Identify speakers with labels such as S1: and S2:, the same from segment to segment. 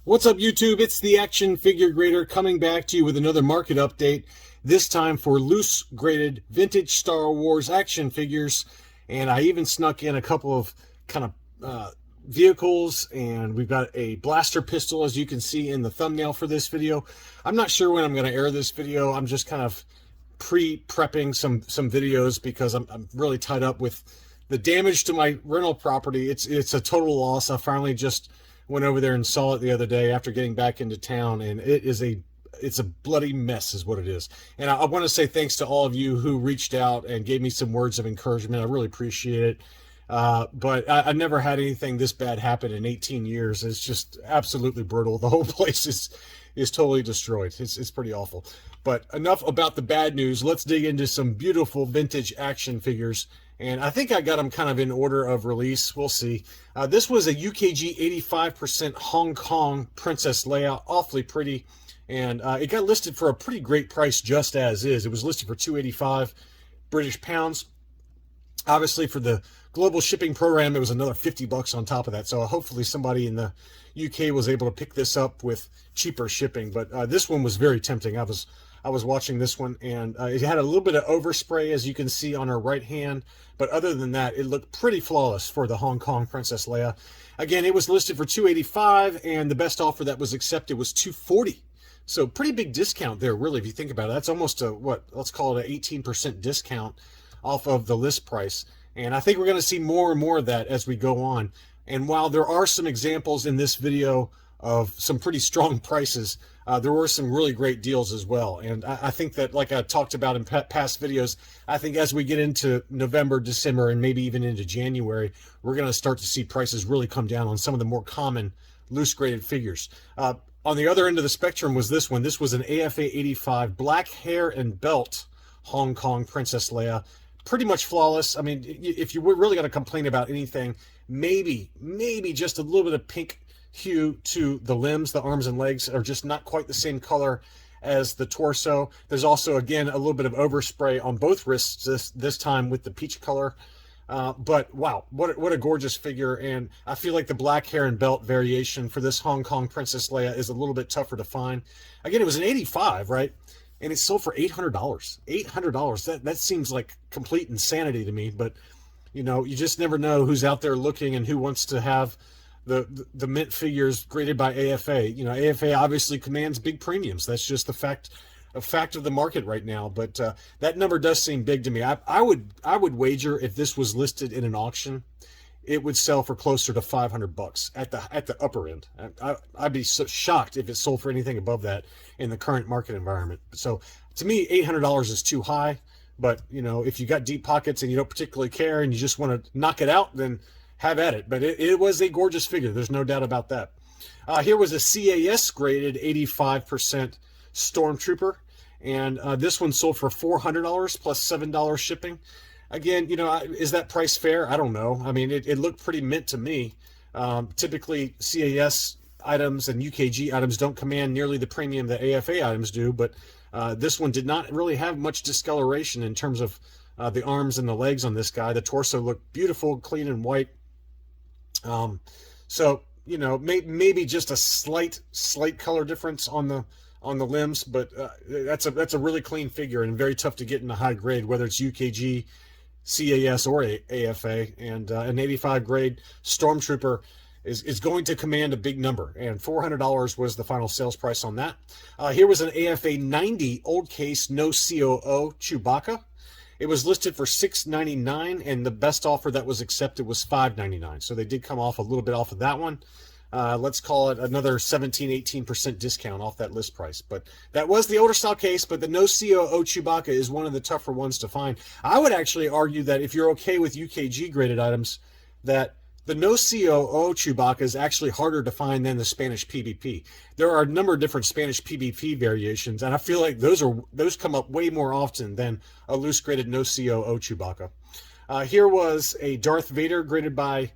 S1: What's up, YouTube? It's the Action Figure Grader coming back to you with another market update, this time for loose graded vintage Star Wars action figures. And I even snuck in a couple of kind of vehicles, and we've got a blaster pistol, as you can see in the thumbnail for this video. I'm not sure when I'm going to air this video. I'm just kind of pre-prepping some videos because I'm really tied up with the damage to my rental property. It's a total loss. I finally just went over there and saw it the other day after getting back into town, and it's a bloody mess is what it is. And I want to say thanks to all of you who reached out and gave me some words of encouragement. I really appreciate it. But I never had anything this bad happen in 18 years. It's just absolutely brutal. The whole place is totally destroyed. It's pretty awful. But enough about the bad news. Let's dig into some beautiful vintage action figures. And I think I got them kind of in order of release. We'll see. This was a UKG 85% Hong Kong Princess Leia. Awfully pretty. And it got listed for a pretty great price just as is. It was listed for $285 British pounds. Obviously, for the global shipping program, it was another $50 on top of that. So hopefully somebody in the UK was able to pick this up with cheaper shipping. But this one was very tempting. I was watching this one, and it had a little bit of overspray, as you can see on her right hand. But other than that, it looked pretty flawless for the Hong Kong Princess Leia. Again, it was listed for $285, and the best offer that was accepted was $240. So pretty big discount there, really, if you think about it. That's almost a, let's call it an 18% discount off of the list price. And I think we're going to see more and more of that as we go on. And while there are some examples in this video of some pretty strong prices, there were some really great deals as well. And I think that, like I talked about in past videos, I think as we get into November, December, and maybe even into January, we're going to start to see prices really come down on some of the more common loose graded figures. On the other end of the spectrum was this one. This was an AFA 85 black hair and belt Hong Kong Princess Leia. Pretty much flawless. I mean, if you were really going to complain about anything, maybe just a little bit of pink hue to the limbs. The arms and legs are just not quite the same color as the torso. There's also, again, a little bit of overspray on both wrists this time with the peach color. But wow, what a gorgeous figure. And I feel like the black hair and belt variation for this Hong Kong Princess Leia is a little bit tougher to find. Again, it was an 85, right? And it sold for $800. $800. That seems like complete insanity to me. But you know, you just never know who's out there looking and who wants to have the mint figures graded by AFA. You know, AFA obviously commands big premiums. That's just a fact of the market right now. But that number does seem big to me. I would wager if this was listed in an auction, it would sell for closer to $500 at the upper end. I'd be so shocked if it sold for anything above that in the current market environment. So to me, $800 is too high. But you know, if you got deep pockets and you don't particularly care and you just want to knock it out, then have at it. But it was a gorgeous figure. There's no doubt about that. Here was a CAS graded 85% Stormtrooper. And this one sold for $400 plus $7 shipping. Again, you know, is that price fair? I don't know. I mean, it looked pretty mint to me. Typically, CAS items and UKG items don't command nearly the premium that AFA items do. But this one did not really have much discoloration in terms of the arms and the legs on this guy. The torso looked beautiful, clean and white. So, you know, maybe just a slight color difference on the limbs, but that's a really clean figure and very tough to get in a high grade, whether it's UKG, CAS, or AFA. And an 85 grade Stormtrooper is going to command a big number, and $400 was the final sales price on that. Here was an AFA 90 old case, no COO Chewbacca. It was listed for $699, and the best offer that was accepted was $599. So they did come off a little bit off of that one. Let's call it another 17-18% discount off that list price. But that was the older style case, but the no COO Chewbacca is one of the tougher ones to find. I would actually argue that if you're okay with UKG graded items, that the no COO Chewbacca is actually harder to find than the Spanish PvP. There are a number of different Spanish PvP variations, and I feel like those come up way more often than a loose graded no COO Chewbacca. Here was a Darth Vader graded by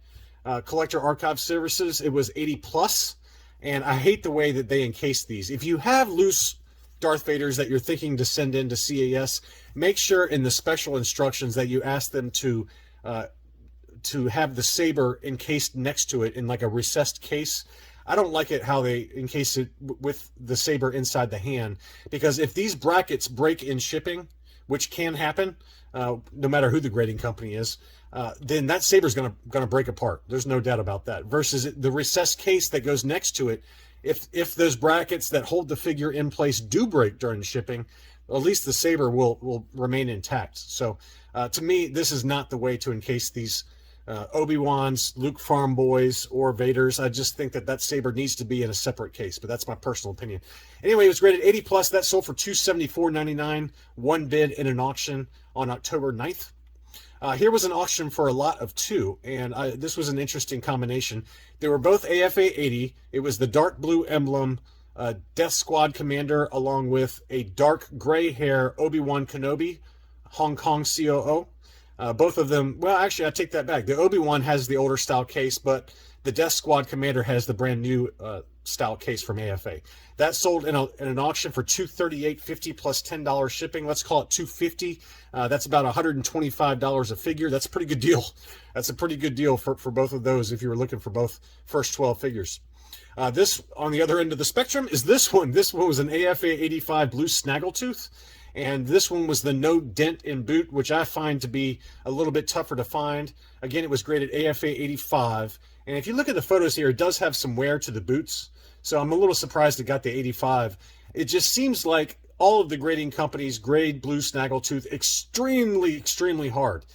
S1: Collector Archive Services. It was 80 plus, and I hate the way that they encase these. If you have loose Darth Vaders that you're thinking to send into CAS, make sure in the special instructions that you ask them to have the Saber encased next to it in like a recessed case. I don't like it how they encase it with the Saber inside the hand, because if these brackets break in shipping, which can happen, no matter who the grading company is, then that Saber's gonna break apart. There's no doubt about that. Versus the recessed case that goes next to it, if those brackets that hold the figure in place do break during shipping, at least the Saber will remain intact. So to me, this is not the way to encase these Obi-Wans, Luke Farm Boys, or Vaders. I just think that Saber needs to be in a separate case, but that's my personal opinion. Anyway, it was rated 80 plus. That sold for $274.99. One bid in an auction on October 9th. Here was an auction for a lot of two, and this was an interesting combination. They were both AFA 80. It was the dark blue emblem Death Squad Commander, along with a dark gray hair Obi-Wan Kenobi, Hong Kong COO. Both of them, well, actually, I take that back. The Obi-Wan has the older style case, but the Death Squad Commander has the brand new style case from AFA. That sold in an auction for $238.50 plus $10 shipping. Let's call it $250. That's about $125 a figure. That's a pretty good deal. That's a pretty good deal for both of those if you were looking for both first 12 figures. This, on the other end of the spectrum, is this one. This one was an AFA 85 Blue Snaggletooth. And this one was the no dent in boot, which I find to be a little bit tougher to find. Again, it was graded AFA 85. And if you look at the photos here, it does have some wear to the boots. So I'm a little surprised it got the 85. It just seems like all of the grading companies grade Blue Snaggletooth extremely, extremely hard.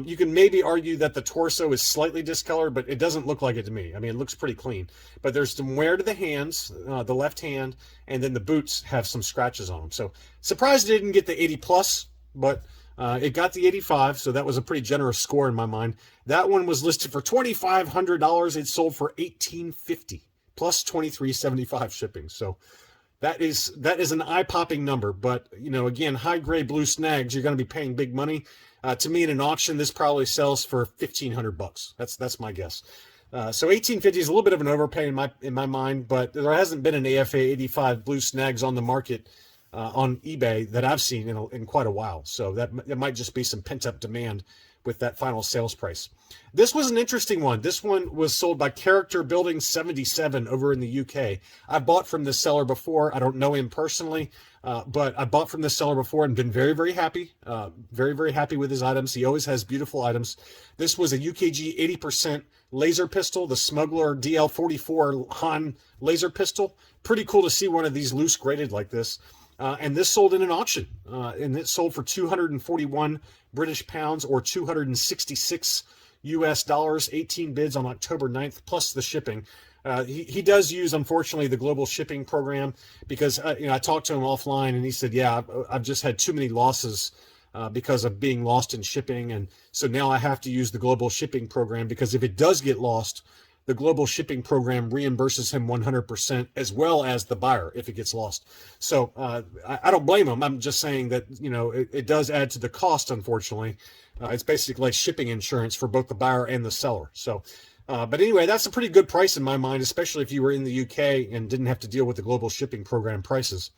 S1: You can maybe argue that the torso is slightly discolored, but it doesn't look like it to me. I mean, it looks pretty clean. But there's some wear to the hands, the left hand, and then the boots have some scratches on them. So surprised it didn't get the 80 plus, but it got the 85, so that was a pretty generous score in my mind. That one was listed for $2,500. It sold for $1,850 plus $23.75 shipping. So that is an eye-popping number. But you know, again, high-grade blue snags, you're going to be paying big money. To me, in an auction, this probably sells for $1,500. That's my guess. So $1,850 is a little bit of an overpay in my mind, but there hasn't been an AFA 85 blue snags on the market on eBay that I've seen in quite a while. So that might just be some pent-up demand with that final sales price. This was an interesting one. This one was sold by Character Building 77 over in the UK. I bought from this seller before. I don't know him personally, but I bought from this seller before and been very, very happy. Very, very happy with his items. He always has beautiful items. This was a UKG 80% laser pistol, the Smuggler DL44 Han laser pistol. Pretty cool to see one of these loose graded like this. And this sold in an auction, and it sold for 241 British pounds or 266 US dollars, 18 bids on October 9th, plus the shipping. He does use, unfortunately, the global shipping program because I talked to him offline, and he said, yeah, I've just had too many losses because of being lost in shipping, and so now I have to use the global shipping program because if it does get lost, the global shipping program reimburses him 100% as well as the buyer if it gets lost. So I don't blame him. I'm just saying that, it does add to the cost, unfortunately. It's basically like shipping insurance for both the buyer and the seller. So, but anyway, that's a pretty good price in my mind, especially if you were in the UK and didn't have to deal with the global shipping program prices.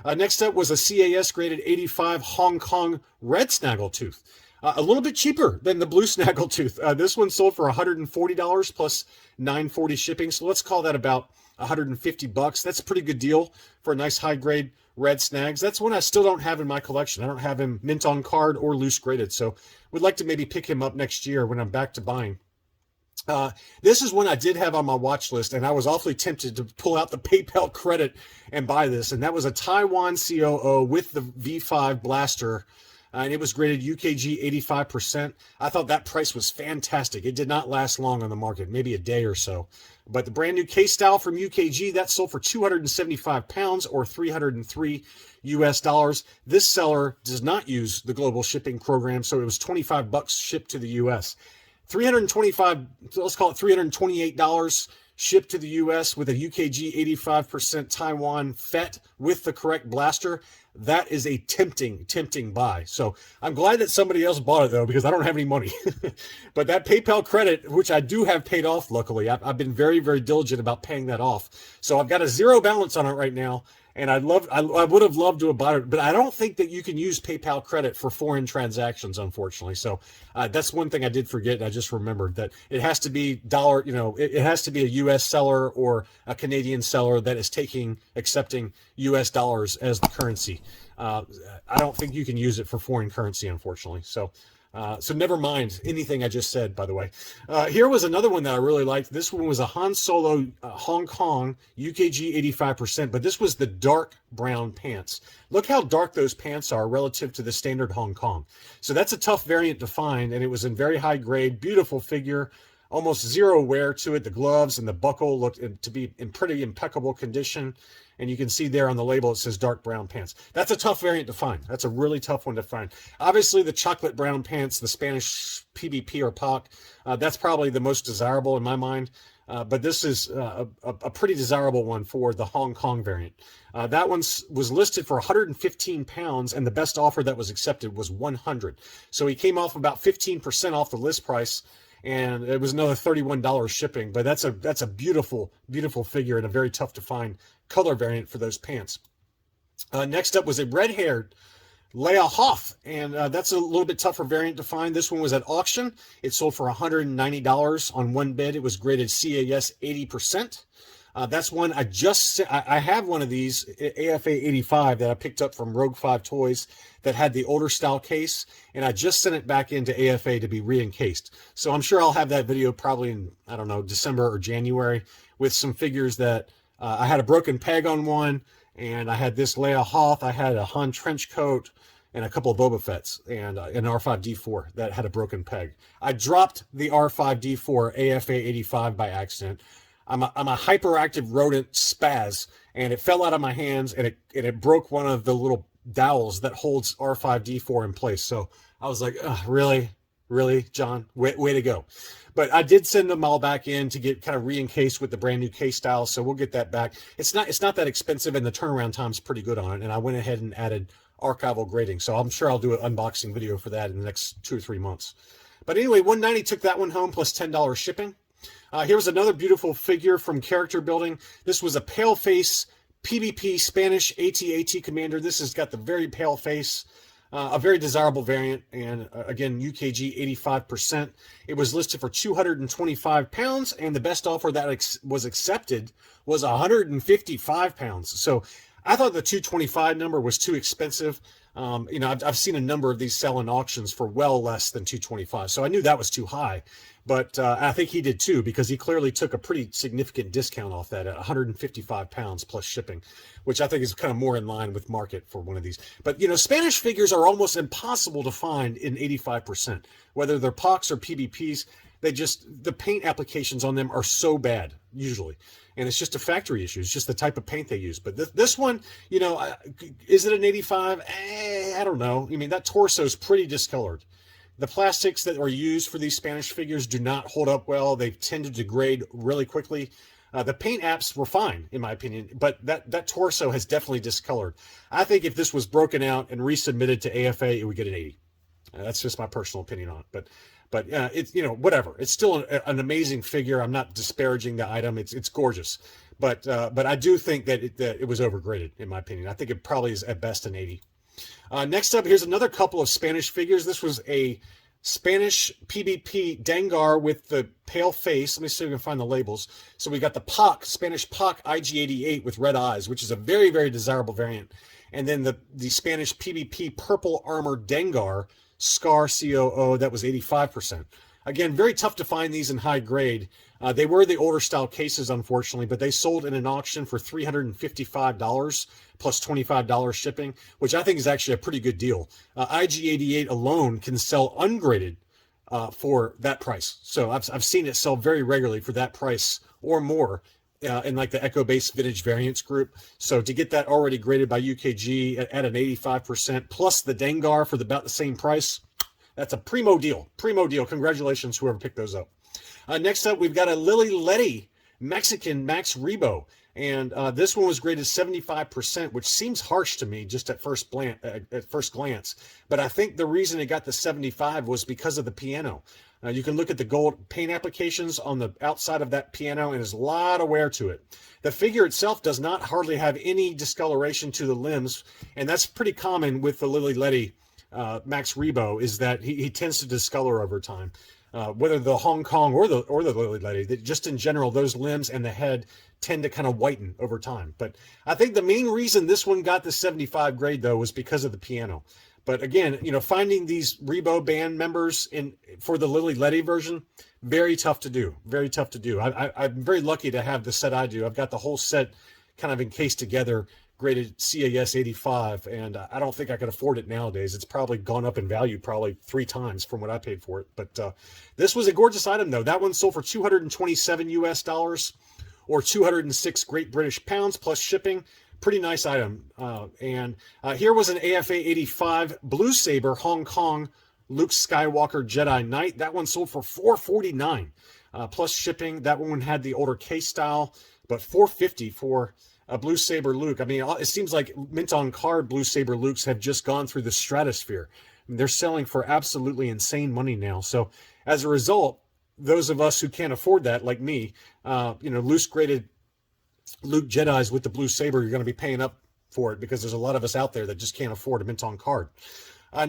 S1: Next up was a CAS graded 85 Hong Kong Red Snaggletooth. A little bit cheaper than the Blue Snaggletooth. This one sold for $140 plus $9.40 shipping. So let's call that about $150. That's a pretty good deal for a nice high-grade red snags. That's one I still don't have in my collection. I don't have him mint on card or loose graded. So would like to maybe pick him up next year when I'm back to buying. This is one I did have on my watch list, and I was awfully tempted to pull out the PayPal credit and buy this. And that was a Taiwan COO with the V5 blaster. And it was graded UKG 85%. I thought that price was fantastic. It did not last long on the market, maybe a day or so. But the brand new case style from UKG, that sold for 275 pounds or 303 US dollars. This seller does not use the global shipping program, so it was $25 shipped to the US. 325, let's call it $328 shipped to the US with a UKG 85% Taiwan FET with the correct blaster. That is a tempting buy. So I'm glad that somebody else bought it, though, because I don't have any money. But that PayPal credit, which I do have paid off, luckily, I've been very, very diligent about paying that off. So I've got a zero balance on it right now. And I would have loved to have bought it, but I don't think that you can use PayPal credit for foreign transactions, unfortunately. So that's one thing I did forget. I just remembered that it has to be dollar, it has to be a U.S. seller or a Canadian seller that is accepting U.S. dollars as the currency. I don't think you can use it for foreign currency, unfortunately. So never mind anything I just said, by the way. Here was another one that I really liked. This one was a Han Solo Hong Kong UKG 85%, but this was the dark brown pants. Look how dark those pants are relative to the standard Hong Kong. So that's a tough variant to find, and it was in very high grade, beautiful figure, almost zero wear to it. The gloves and the buckle looked to be in pretty impeccable condition. And you can see there on the label, it says dark brown pants. That's a tough variant to find. That's a really tough one to find. Obviously, the chocolate brown pants, the Spanish PBP or POC, that's probably the most desirable in my mind. But this is a pretty desirable one for the Hong Kong variant. That one was listed for 115 pounds, and the best offer that was accepted was 100. So he came off about 15% off the list price, and it was another $31 shipping. But that's a beautiful, beautiful figure and a very tough to find color variant for those pants. Next up was a red-haired Leia Huff, and that's a little bit tougher variant to find. This one was at auction. It sold for $190 on one bid. It was graded CAS 80%. That's one I have one of these AFA 85 that I picked up from Rogue 5 Toys that had the older style case, and I just sent it back into AFA to be re-encased. So I'm sure I'll have that video probably in, I don't know, December or January with some figures that I had a broken peg on one, and I had this Leia Hoth, I had a Han trench coat, and a couple of Boba Fett's, and an R5D4 that had a broken peg. I dropped the R5D4 AFA 85 by accident. I'm a hyperactive rodent spaz, and it fell out of my hands, and it broke one of the little dowels that holds R5D4 in place. So I was like, really, John, way to go. But I did send them all back in to get kind of re-encased with the brand new case style, so we'll get that back. It's not that expensive, and the turnaround time's pretty good on it. And I went ahead and added archival grading, so I'm sure I'll do an unboxing video for that in the next 2 or 3 months. But anyway, $190 took that one home plus $10 shipping. Here's another beautiful figure from Character Building. This was a pale face PBP Spanish AT-AT Commander. This has got the very pale face. A very desirable variant, and again, UKG 85%. It was listed for 225 pounds, and the best offer that was accepted was 155 pounds. So I thought the 225 number was too expensive. I've seen a number of these sell in auctions for well less than 225, so I knew that was too high. But I think he did too, because he clearly took a pretty significant discount off that at 155 pounds plus shipping, which I think is kind of more in line with market for one of these. But, Spanish figures are almost impossible to find in 85%, whether they're POCs or PBPs. The paint applications on them are so bad, usually. And it's just a factory issue. It's just the type of paint they use. But this one, is it an 85? I don't know. I mean, that torso is pretty discolored. The plastics that are used for these Spanish figures do not hold up well. They tend to degrade really quickly. The paint apps were fine, in my opinion, but that torso has definitely discolored. I think if this was broken out and resubmitted to AFA, it would get an 80. That's just my personal opinion on it. But it's, whatever. It's still an amazing figure. I'm not disparaging the item. It's gorgeous. But I do think that it was overgraded, in my opinion. I think it probably is at best an 80. Next up, here's another couple of Spanish figures. This was a Spanish PBP Dengar with the pale face. Let me see if we can find the labels. So we got the POC, Spanish POC IG-88 with red eyes, which is a very, very desirable variant. And then the Spanish PBP Purple Armor Dengar, Scar COO, that was 85%. Again, very tough to find these in high grade. They were the older style cases, unfortunately, but they sold in an auction for $355 plus $25 shipping, which I think is actually a pretty good deal. IG-88 alone can sell ungraded for that price. So I've seen it sell very regularly for that price or more in like the Echo-based vintage variants group. So to get that already graded by UKG at an 85% plus the Dengar for about the same price, that's a primo deal. Primo deal. Congratulations, whoever picked those up. Next up, we've got a Lily Letty Mexican Max Rebo. And this one was graded 75%, which seems harsh to me just at first glance. But I think the reason it got the 75 was because of the piano. You can look at the gold paint applications on the outside of that piano, and there's a lot of wear to it. The figure itself does not hardly have any discoloration to the limbs, and that's pretty common with the Lily Letty Max Rebo, is that he tends to discolor over time. Whether the Hong Kong or the Lily Letty, just in general, those limbs and the head tend to kind of whiten over time. But I think the main reason this one got the 75 grade, though, was because of the piano. But again, finding these Rebo band members for the Lily Letty version, very tough to do. Very tough to do. I'm very lucky to have the set I do. I've got the whole set kind of encased together, graded CAS 85, and I don't think I could afford it nowadays. It's probably gone up in value probably 3 times from what I paid for it. But this was a gorgeous item, though. That one sold for $227 US, or 206 Great British pounds plus shipping. Pretty nice item. Here was an AFA 85 Blue Saber Hong Kong Luke Skywalker Jedi Knight. That one sold for $449 plus shipping. That one had the older case style, but $450 for a Blue Saber Luke. I mean, it seems like mint on card Blue Saber Lukes have just gone through the stratosphere. I mean, they're selling for absolutely insane money now. So as a result, those of us who can't afford that, like me, loose graded Luke Jedis with the Blue Saber, you're going to be paying up for it, because there's a lot of us out there that just can't afford a mint on card.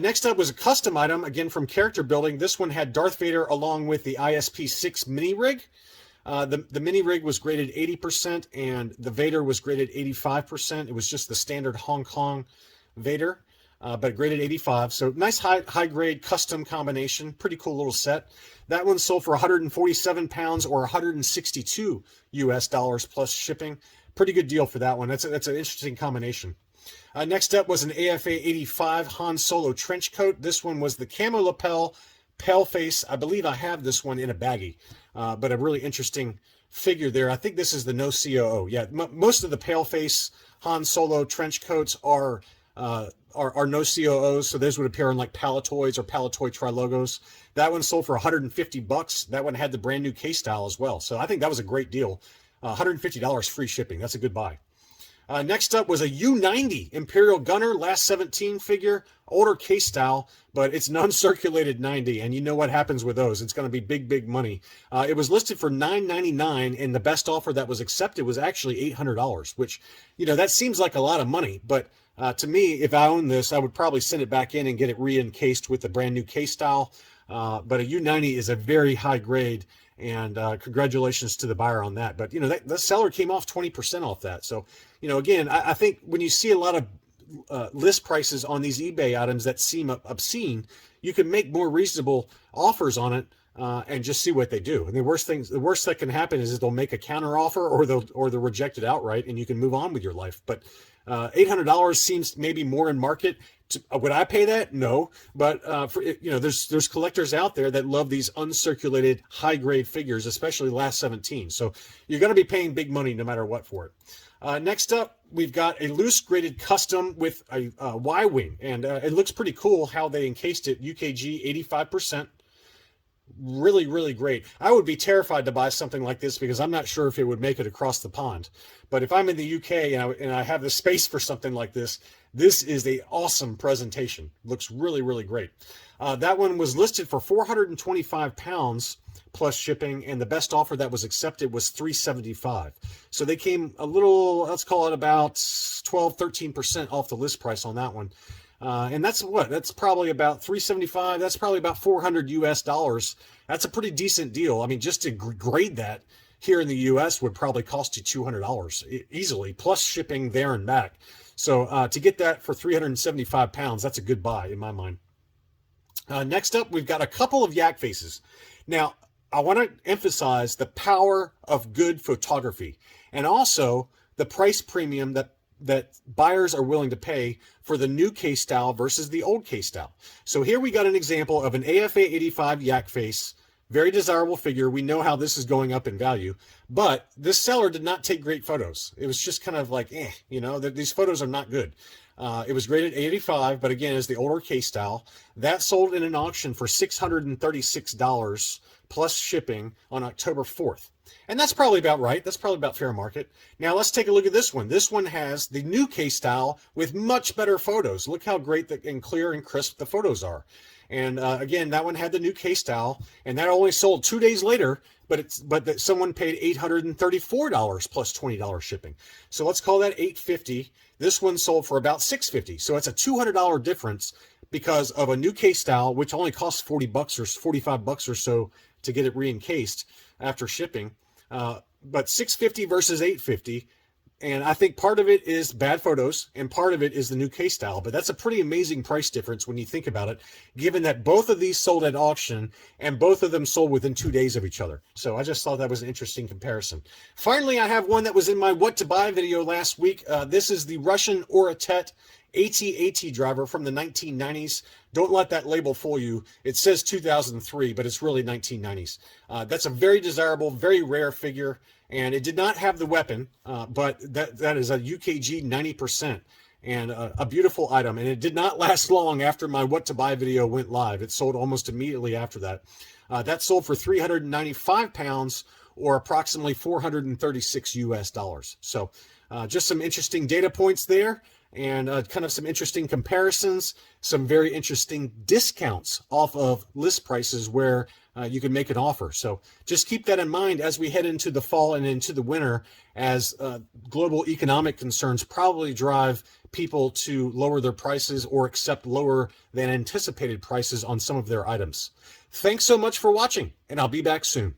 S1: Next up was a custom item, again from Character Building. This one had Darth Vader along with the ISP-6 mini rig. The mini rig was graded 80%, and the Vader was graded 85%. It was just the standard Hong Kong Vader, but graded 85. So nice high grade custom combination. Pretty cool little set. That one sold for 147 pounds or 162 US dollars plus shipping. Pretty good deal for that one. That's an interesting combination. Next up was an AFA 85 Han Solo trench coat. This one was the camo lapel, pale face. I believe I have this one in a baggie, but a really interesting figure there. I think this is the no COO. Yeah, most of the pale face Han Solo trench coats are no COOs, so those would appear on like Palatoys or Palatoy Tri-Logos. That one sold for $150. That one had the brand new case style as well. So I think that was a great deal. $150 free shipping. That's a good buy. Next up was a U90 Imperial Gunner last 17 figure, older case style, but it's an uncirculated 90, and you know what happens with those. It's going to be big money. It was listed for $999, and the best offer that was accepted was actually $800, which, that seems like a lot of money, but to me, if I own this, I would probably send it back in and get it re-encased with the brand new case style. But a U90 is a very high grade, and congratulations to the buyer on that. But, the seller came off 20% off that. So, again, I think when you see a lot of list prices on these eBay items that seem obscene, you can make more reasonable offers on it and just see what they do. And the worst that can happen is they'll make a counter offer, or they'll reject it outright, and you can move on with your life. But $800 seems maybe more in market. Would I pay that? No, but there's collectors out there that love these uncirculated high grade figures, especially last 17. So you're going to be paying big money no matter what for it. Next up, we've got a loose graded custom with a Y-wing, and it looks pretty cool how they encased it. UKG 85%. Really great. I would be terrified to buy something like this because I'm not sure if it would make it across the pond. But if I'm in the UK and I have the space for something like this, this is an awesome presentation. Looks really great. That one was listed for 425 pounds plus shipping, and the best offer that was accepted was $375. So they came a little, let's call it about 12-13% off the list price on that one. And that's probably about $375. That's probably about $400 US dollars. That's a pretty decent deal. I mean, just to grade that here in the US would probably cost you $200 easily, plus shipping there and back. So to get that for 375 pounds, that's a good buy in my mind. Next up, we've got a couple of yak faces. Now, I want to emphasize the power of good photography, and also the price premium that buyers are willing to pay for the new case style versus the old case style. So here we got an example of an AFA 85 yak face, very desirable figure. We know how this is going up in value, but this seller did not take great photos. It was just kind of like, these photos are not good. It was graded 85, but again, is the older case style. That sold in an auction for $636 plus shipping on October 4th. And that's probably about right. That's probably about fair market. Now let's take a look at this one. This one has the new case style with much better photos. Look how great and clear and crisp the photos are. And again, that one had the new case style, and that only sold 2 days later, but someone paid $834 plus $20 shipping. So let's call that $850. This one sold for about $650. So it's a $200 difference because of a new case style, which only costs $40 or $45 or so to get it re-encased after shipping. But $650 versus $850. And I think part of it is bad photos and part of it is the new case style. But that's a pretty amazing price difference when you think about it, given that both of these sold at auction and both of them sold within 2 days of each other. So I just thought that was an interesting comparison. Finally, I have one that was in my what to buy video last week. This is the Russian Atat AT-AT driver from the 1990s. Don't let that label fool you. It says 2003, but it's really 1990s. That's a very desirable, very rare figure. And it did not have the weapon, but that is a UKG 90% and a beautiful item. And it did not last long after my what to buy video went live. It sold almost immediately after that. That sold for 395 pounds or approximately 436 US dollars. So just some interesting data points there and kind of some interesting comparisons, some very interesting discounts off of list prices where you can make an offer. So just keep that in mind as we head into the fall and into the winter, as global economic concerns probably drive people to lower their prices or accept lower than anticipated prices on some of their items. Thanks so much for watching, and I'll be back soon.